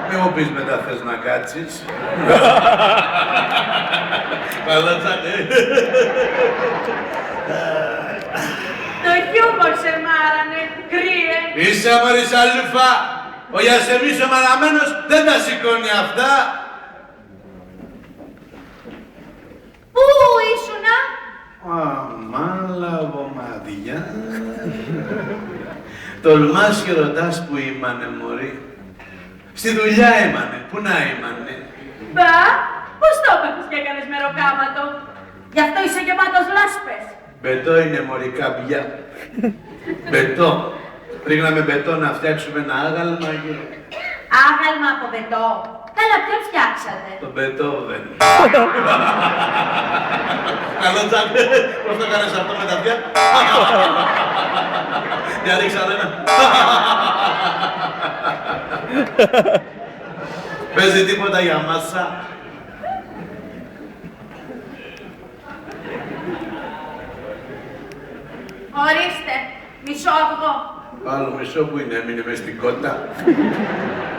Μη μου πεις μετά θες να κάτσεις. Καλά τσάνε. Το χιούμορ σε μάρανε, κρύε. Είσαι μωρή σαλούφα. Ο Γιασεμής ο μαραμένος δεν τα σηκώνει αυτά. Πού ήσουνα? Αμάν λαβομαδιά. Τολμάς και ρωτάς που ήμανε, μωρή. Στη δουλειά ήμανε. Πού να ήμανε. Μπα, πώς το έπαθες και έκανες μεροκάματο. Γι' αυτό είσαι γεμάτος λάσπες. Μπετό είναι, μωρή, καμπιά. Μπετό. Ρίχναμε μπετό να φτιάξουμε ένα άγαλμα και... Άγαλμα από μπετό. Καλά, ποιον φτιάξατε. Το Μπετόβεν. Καλό Τζακ, πώς το κάνεις αυτό με τα αυτιά. Για ρίξα ένα. Παίζει τίποτα για μάσα. Ορίστε, μισό αυγό. Άλλο μισό που είναι, έμεινε μες στην κότα.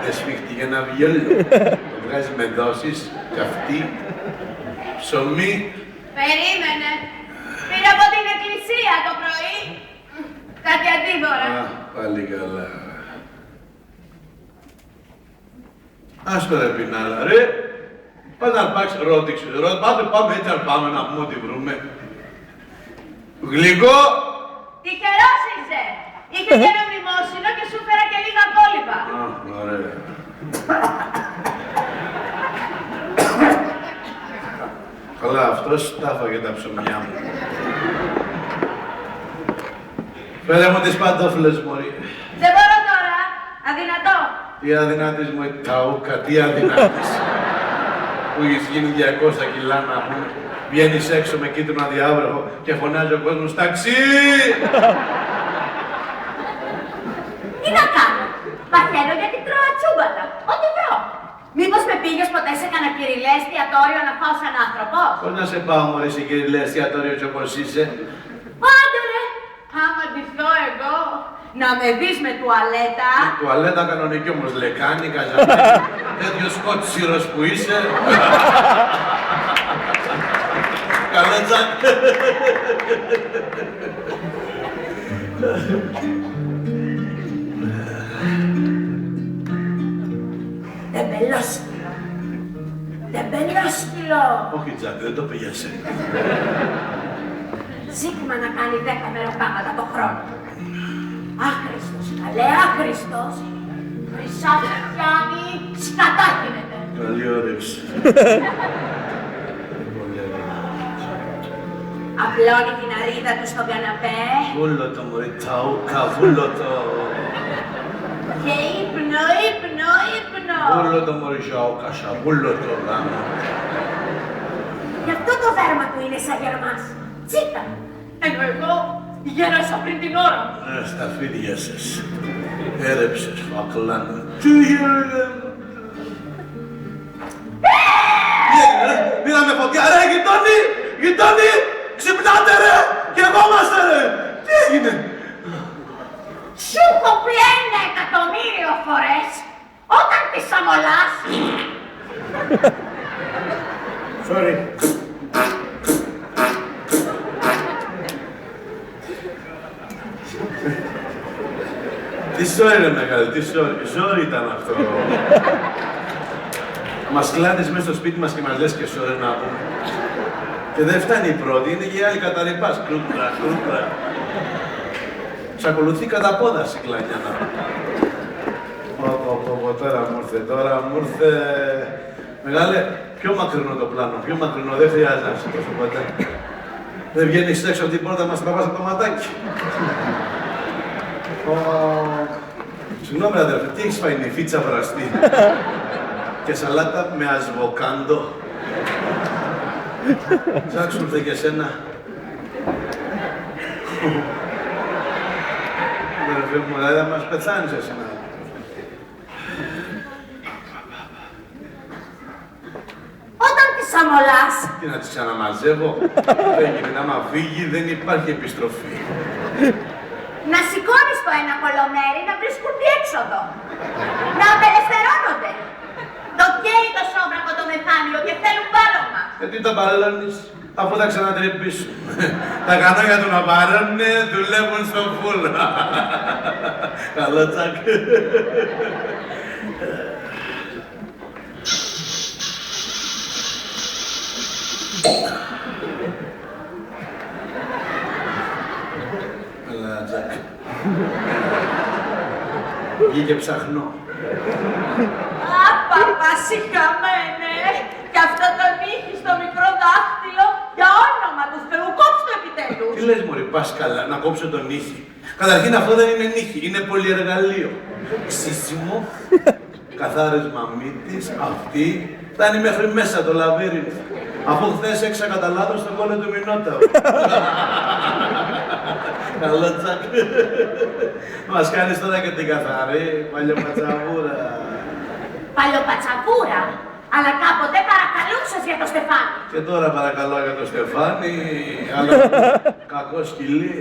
Δεν σφίχτηκε ένα βιόλο. Το βγάζει με δόσεις, καυτή, ψωμί. Περίμενε. Πήρα από την εκκλησία το πρωί. Κάτι αντίβορα. Α, πάλι καλά. Ας το ρε πινάλα, ρε. Πάτε να πάρεις ρώτηξε. Πάτε πάμε έτσι να πάμε να πούμε ότι βρούμε. Γλυκό. Τυχερός είσαι. Είχε και ένα μνημόσυνο και σου φέρα και λίγα κόλυβα. Α, ωραία. Καλά, αυτός τα έφαγε τα ψωμιά μου. Φέρε μου τις παντόφλες, μωρή. Δεν μπορώ τώρα. Αδυνατό. Τι αδυνάτης μου, ταούκα, τι αδυνάτης. Που έχεις γίνει 200 κιλά να πούμε. Βγαίνεις έξω με κίτρινο αδιάβροχο και φωνάζει ο κόσμος «Ταξί!» Τι να κάνω. Παθαίνω γιατί τρώω τσούμπαλα. Ό,τι βρω. Μήπως με πήγες ποτέ σε κανένα κυριλέ εστιατόριο να φάω σαν άνθρωπος. Πώς να σε πάω, μωρή, σε κυριλέ εστιατόριο έτσι όπως είσαι. Άντε ρε. Άμα ντυθώ εγώ. Να με δεις με τουαλέτα. Τουαλέτα κανονική όμως, λεκάνη, καζανάκι, τέτοιο σκότσιρος που είσαι. Καλά Τζακ. Τεμπελόσκυλο. Τεμπελόσκυλο. Όχι Τζακ, δεν το πήγε σε. Ζήτημα να κάνει 10 μεροκάματα το χρόνο. Άχρηστος, καλέ, άχρηστος. Χρυσά φτιάνει, σκατά γίνεται. Καλή όρεξη. Απλώνει την αρίδα του στον καναπέ. Βούλο το μωρή, ταούκα, βούλο το. Και ύπνο, ύπνο, ύπνο. Βούλο το μωρή, σαούκασα, βούλο το γάμο. Γι' αυτό το δέρμα του είναι σαν Γερμάς. Τσίτα. Ενώ εγώ γέρασα πριν την ώρα. Στα φίδια σας. Έρεψες, φακλάνα. Τι γίνεται. Πήραμε φωτιά, ρε, γειτόνι! Γειτόνι! Ξυπνάτε, ρε! Και εγώ είμαστε, ρε! Τι έγινε. Σου έχω πει 1.000.000 φορές όταν τις αμολάς. Sorry. Τι sorry, ρε μεγάλη, τι sorry. Sorry ήταν αυτό. Μας κλάνεις μέσα στο σπίτι μας και μας λες και sorry να πούμε. Και δεν φτάνει η πρώτη, είναι και η άλλη καταρρυπάς. Κρούτρα, κρούτρα. Σ' ακολουθεί κατά πόδας η κλανιά να πούμε. Τώρα μου ήρθε, τώρα μου ήρθε. Μεγάλε, πιο μακρινό το πλάνο, πιο μακρινό, δεν χρειάζεται να σε τόσο ποτέ. Δεν βγαίνεις έξω από την πόρτα, μας τραβάς από το ματάκι. Συγγνώμη αδερφέ, τι έχεις φάει, νυφίτσα βραστή και σαλάτα με ασβοκάντο. Τζακ, σου ήρθε και εσένα. Αδερφέ μου, δηλαδή θα μας πεθάνεις εσύ να. Όταν τις αμολάς. Τι να τις ξαναμαζεύω, έγινε να μ' φύγει, δεν υπάρχει επιστροφή. Να σηκώνεις το ένα κολομέρι, να βρίσκουν διέξοδο. Να απελευθερώνω τα μπαλώνεις, αφού θα ξανατρυπήσουν. Τα κανόνια του να παρώνουνε δουλεύουν στο φουλ. Καλό Τζακ. Έλα, Τζακ. Βγήκε ψαχνό. Παπασικαμένε! Κι αυτό το νύχι στο μικρό δάχτυλο, για όνομα του Θεού, κόψτε το επιτέλους! Τι λες μωρή, πας καλά, να κόψω τον νύχι. Καταρχήν αυτό δεν είναι νύχι, είναι πολυεργαλείο. Ξύσιμο, καθάρισμα μύτης, αυτή, φτάνει μέχρι μέσα το λαβύρινθο. Αφού χθες έξα κατά λάθος στον κόλλο του Μινόταου. Καλό Τζακ. Μας κάνεις τώρα και την καθαρή, παλιοπατσαβούρα. Παλιοπατσαβούρα! Αλλά κάποτε παρακαλούσες για το Στεφάνι. Και τώρα παρακαλώ για το Στεφάνι, αλλά κακό σκυλί.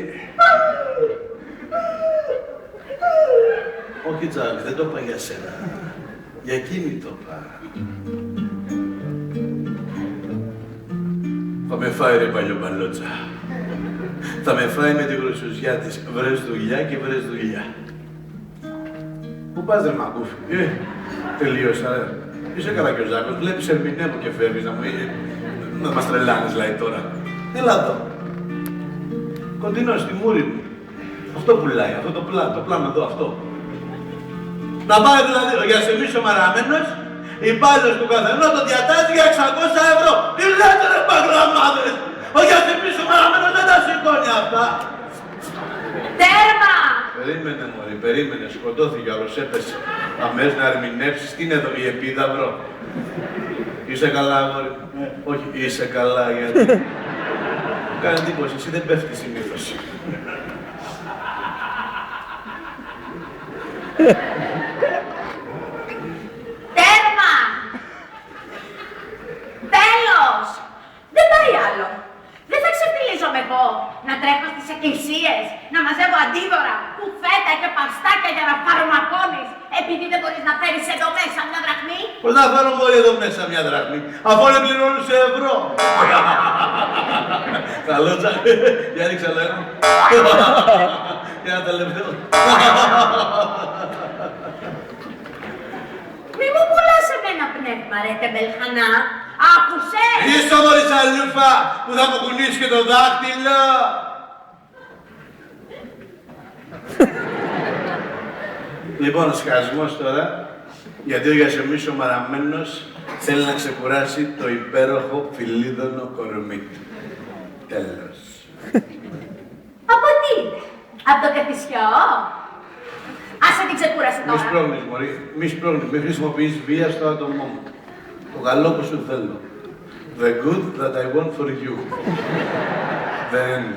Όχι Τζακ, δεν το είπα για σένα. Για εκείνη το είπα. Θα με φάει ρε παλιοπαλότσα. Θα με φάει με τη γρουσουζιά της. Βρες δουλειά και βρες δουλειά. Πού πας ρε μακούφι, τελείωσα ρε. Είσαι καλά και ο Ζάκος, βλέπεις ερμηνεύω και φεύγεις να μας τρελάνεις δηλαδή τώρα. Έλα εδώ. Κοντινό στη μούρη μου. Αυτό πουλάει, αυτό το πλάνο εδώ, αυτό. Να πάει δηλαδή ο Γιασεμής ο Μαραμένος, υπάλληλος του καθενό το διατάζει για 600 ευρώ. Τι λέτε ρε παγραμμάδες, ο Γιασεμής ο Μαραμένος δεν τα σηκώνει αυτά. Τέρμα! Περίμενε μωρή, περίμενε, σκοτώθηκε άλλος, έπεσε. Αμέσως να ερμηνεύσεις, τι είναι εδώ η επίδαυρο. Είσαι καλά μωρή, όχι είσαι καλά γιατί. Κάνει εντύπωση, εσύ δεν πέφτεις συνήθως. Τέρμα! Τέλος! Δεν πάει άλλο. Δεν θα ξεφτυλίζομαι εγώ να τρέχω στις εκκλησίες, να μαζεύω αντίδωρα, κουφέτα και παυστάκια για να φαρμακώνεις, επειδή δεν μπορείς να φέρεις εδώ μέσα μια δραχμή. Πώς να φέρω μωρή εδώ μέσα μια δραχμή, αφού όλοι πληρώνουν σε ευρώ. Καλό Τζακ, για ρίξε άλλο ένα. Και ένα τελευταίο. Μη μου πουλάς εμένα πνεύμα ρε τεμπελχανά. Άκουσες! Είσαι μωρή σαλούφα που θα μου κουνήσει και το δάχτυλο. Λοιπόν, σκασμός τώρα, γιατί ο Γιασεμής ο Μαραμένος θέλει να ξεκουράσει το υπέροχο φιλίδωνο κορμί του. Τέλος. Από τι? Από το καθισιό? Άσε την ξεκούραση Μη τώρα. σπρώχνεις, μωρή, μη σπρώχνεις, μη χρησιμοποιείς βία στο άτομό μου. Το καλό που σου θέλω. The good that I want for you. The end.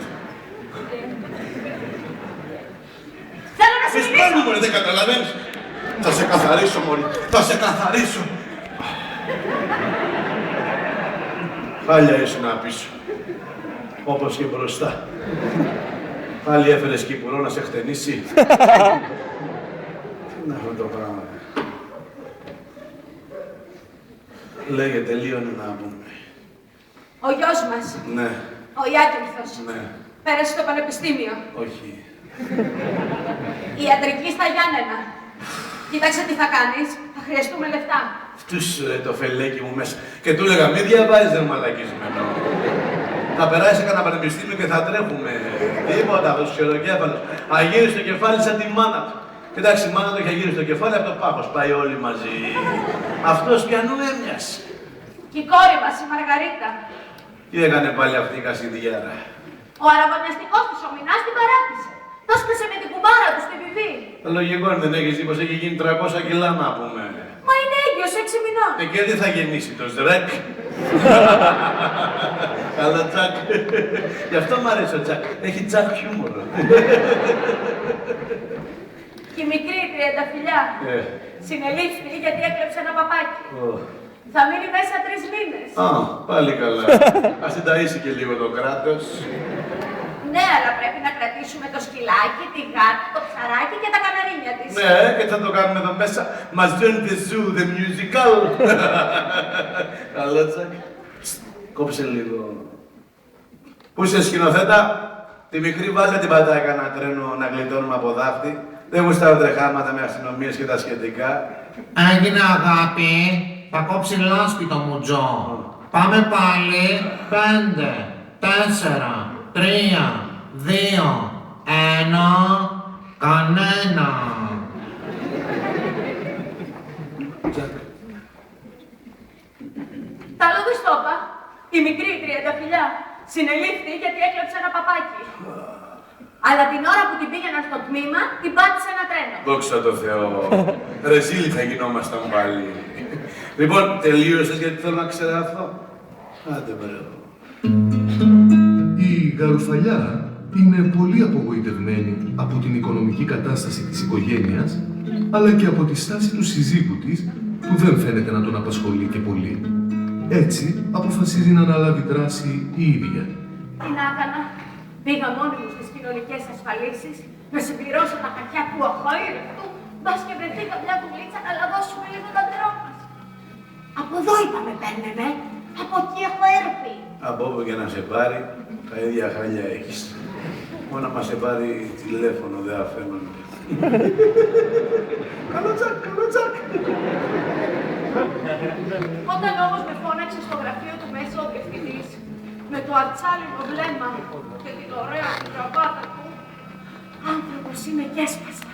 Θέλω να σε Μη σπρώχνεις, μωρή, δεν καταλαβαίνεις. Θα σε καθαρίσω, μωρή, θα σε καθαρίσω. Χάλια ήσουν πίσω. Όπως και μπροστά. Πάλι έφερες κυπουρό να σε χτενίσει. Τι είναι αυτό το πράγμα. Λέγε, τελείωνε να πούμε. Ο γιος μας, Ναι, ο Ιάκυνθος, ναι, πέρασε στο πανεπιστήμιο. όχι. Ιατρική στα Γιάννενα. Κοίταξε τι θα κάνεις, θα χρειαστούμε λεφτά. Αυτούς το φελέκι μου μέσα. Και του έλεγα, μη διαβάζεις ρε μαλακισμένο. Θα περάσει κανένα πανεπιστήμιο και θα τρέχουμε. Τίποτα, αυτός ο χειροκέφαλος. Αγύρισε το κεφάλι σαν τη μάνα του. Κοιτάξτε, η μάνα του είχε γύρει στο κεφάλι από το πάχος. Πάει όλοι μαζί. Αυτός πιανού έμοιασε. Και η κόρη μας, η Μαργαρίτα. Τι έκανε πάλι αυτή η κασιδιάρα. Ο αραβωνιαστικός της ο Μινάς την παράτησε. Το σκάσε με την κουμπάρα του στη βιβή. Λογικό είναι, δεν έχεις δει πως έχει γίνει 300 κιλά να πούμε. Μα είναι έγκυος 6 μηνών. Και τι θα γεννήσει το Σρεκ. Καλό Τζακ. Γι' αυτό μ' αρέσει ο Τζακ. Έχει Τζακ χιούμορ. Και η μικρή τριανταφυλιά συνελήφθη γιατί έκλεψε ένα παπάκι. Θα μείνει μέσα 3 μήνες. Α, πάλι καλά. Ας την ταΐσει και λίγο το κράτος. Ναι, αλλά πρέπει να κρατήσουμε το σκυλάκι, τη γάτα, το ψαράκι και τα καναρίνια της. Ναι, και θα το κάνουμε εδώ μέσα. Μας δίνει the zoo, the musical. Καλό Τζακ. κόψε λίγο. Πού είσαι σκηνοθέτα, τη μικρή βάζα την πατάει κανένα τρένο να γλιτώνουμε από δάχτη. Δεν γουστάρω τρεχάματα με αστυνομίες και τα σχετικά. Έγινε αγάπη, θα κόψει λάσπη το μουτζό. Πάμε πάλι, 5, 4, 3, 2, 1, κανένα. Τα λόγω στο είπα. Η μικρή τριανταφυλλιά συνελήφθη γιατί έκλεψε ένα παπάκι. Αλλά την ώρα που την πήγαινα στο τμήμα, την πάτησε ένα τρένο. Δόξα τω Θεώ. Ρεζίλοι θα γινόμασταν πάλι. Λοιπόν, τελείωσες γιατί θέλω να ξεραθώ. Άντε μπρε. Η Γαρουφαλιά είναι πολύ απογοητευμένη από την οικονομική κατάσταση της οικογένειας, αλλά και από τη στάση του συζύγου της, που δεν φαίνεται να τον απασχολεί και πολύ. Έτσι, αποφασίζει να αναλάβει δράση η ίδια. Τι να έκανα. Πήγα μόνη μου στις κοινωνικές ασφαλίσεις, να συμπληρώσω τα χαρτιά του αχόηρευτου, μπας και βρεθεί καμιά δουλίτσα να λαδώσουμε λίγο τα νερό μας. Από εδώ είπαμε παίρνεμε, από εκεί έχω έρθει. Από όπου και να σε πάρει, τα ίδια χάλια έχεις. Μόνο να μας σε πάρει τηλέφωνο, δεν αφαίνονται. Καλό τσακ, καλό τσακ. Όταν όμως με φώναξε στο γραφείο του μέσα ο διευθυντής, με το ατσάλινο βλέμμα και την ωραία του γραβάτα του, άνθρωπος είμαι και έσπασα.